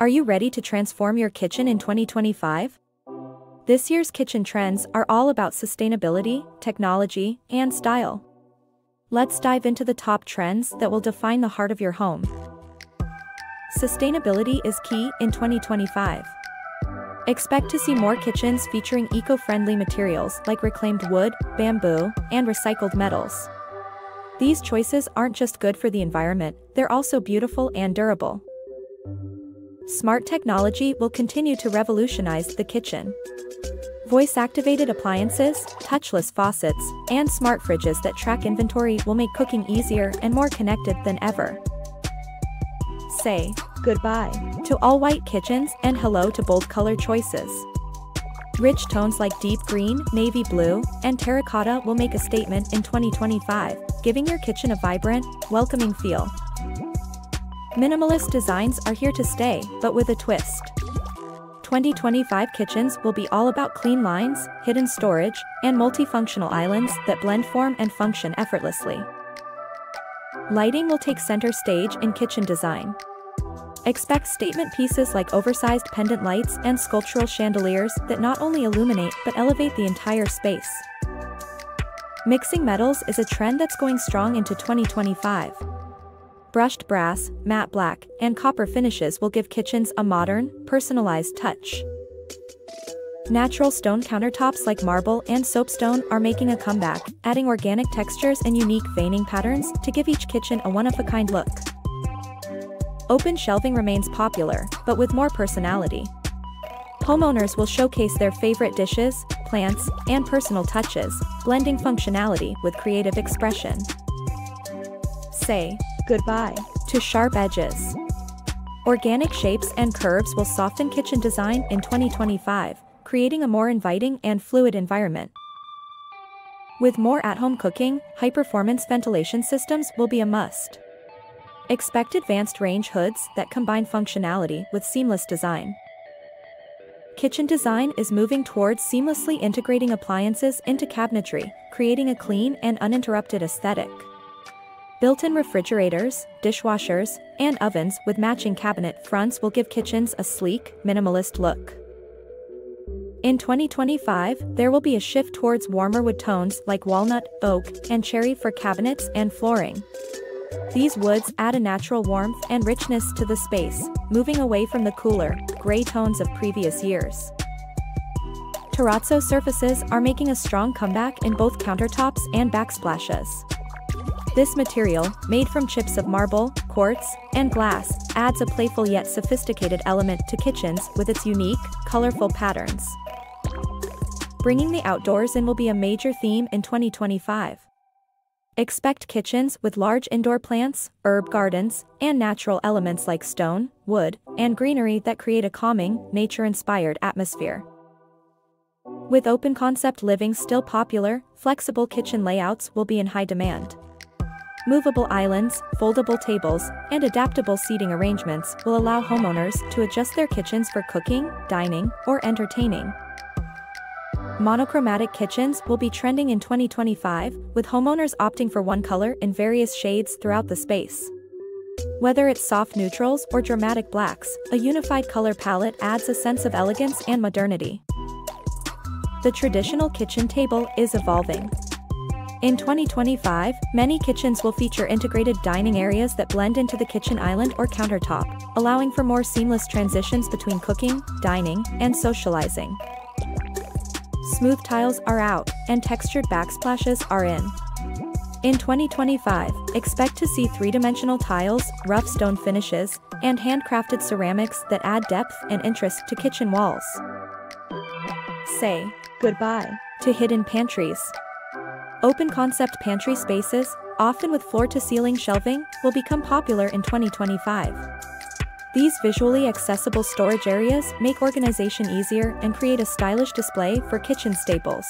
Are you ready to transform your kitchen in 2025? This year's kitchen trends are all about sustainability, technology, and style. Let's dive into the top trends that will define the heart of your home. Sustainability is key in 2025. Expect to see more kitchens featuring eco-friendly materials like reclaimed wood, bamboo, and recycled metals. These choices aren't just good for the environment, they're also beautiful and durable. Smart technology will continue to revolutionize the kitchen. Voice-activated appliances, touchless faucets, and smart fridges that track inventory will make cooking easier and more connected than ever. Say goodbye to all-white kitchens and hello to bold color choices. Rich tones like deep green, navy blue, and terracotta will make a statement in 2025, giving your kitchen a vibrant, welcoming feel. Minimalist designs are here to stay, but with a twist. 2025 kitchens will be all about clean lines, hidden storage, and multifunctional islands that blend form and function effortlessly. Lighting will take center stage in kitchen design. Expect statement pieces like oversized pendant lights and sculptural chandeliers that not only illuminate but elevate the entire space. Mixing metals is a trend that's going strong into 2025. Brushed brass, matte black, and copper finishes will give kitchens a modern, personalized touch. Natural stone countertops like marble and soapstone are making a comeback, adding organic textures and unique veining patterns to give each kitchen a one-of-a-kind look. Open shelving remains popular, but with more personality. Homeowners will showcase their favorite dishes, plants, and personal touches, blending functionality with creative expression. Say goodbye to sharp edges. Organic shapes and curves will soften kitchen design in 2025, creating a more inviting and fluid environment. With more at-home cooking, high-performance ventilation systems will be a must. Expect advanced range hoods that combine functionality with seamless design. Kitchen design is moving towards seamlessly integrating appliances into cabinetry, creating a clean and uninterrupted aesthetic. Built-in refrigerators, dishwashers, and ovens with matching cabinet fronts will give kitchens a sleek, minimalist look. In 2025, there will be a shift towards warmer wood tones like walnut, oak, and cherry for cabinets and flooring. These woods add a natural warmth and richness to the space, moving away from the cooler, gray tones of previous years. Terrazzo surfaces are making a strong comeback in both countertops and backsplashes. This material, made from chips of marble, quartz, and glass, adds a playful yet sophisticated element to kitchens with its unique, colorful patterns. Bringing the outdoors in will be a major theme in 2025. Expect kitchens with large indoor plants, herb gardens, and natural elements like stone, wood, and greenery that create a calming, nature-inspired atmosphere. With open-concept living still popular, flexible kitchen layouts will be in high demand. Movable islands, foldable tables, and adaptable seating arrangements will allow homeowners to adjust their kitchens for cooking, dining, or entertaining. Monochromatic kitchens will be trending in 2025, with homeowners opting for one color in various shades throughout the space. Whether it's soft neutrals or dramatic blacks, a unified color palette adds a sense of elegance and modernity. The traditional kitchen table is evolving. In 2025, many kitchens will feature integrated dining areas that blend into the kitchen island or countertop, allowing for more seamless transitions between cooking, dining, and socializing. Smooth tiles are out, and textured backsplashes are in. In 2025, expect to see three-dimensional tiles, rough stone finishes, and handcrafted ceramics that add depth and interest to kitchen walls. Say goodbye to hidden pantries. Open-concept pantry spaces, often with floor-to-ceiling shelving, will become popular in 2025. These visually accessible storage areas make organization easier and create a stylish display for kitchen staples.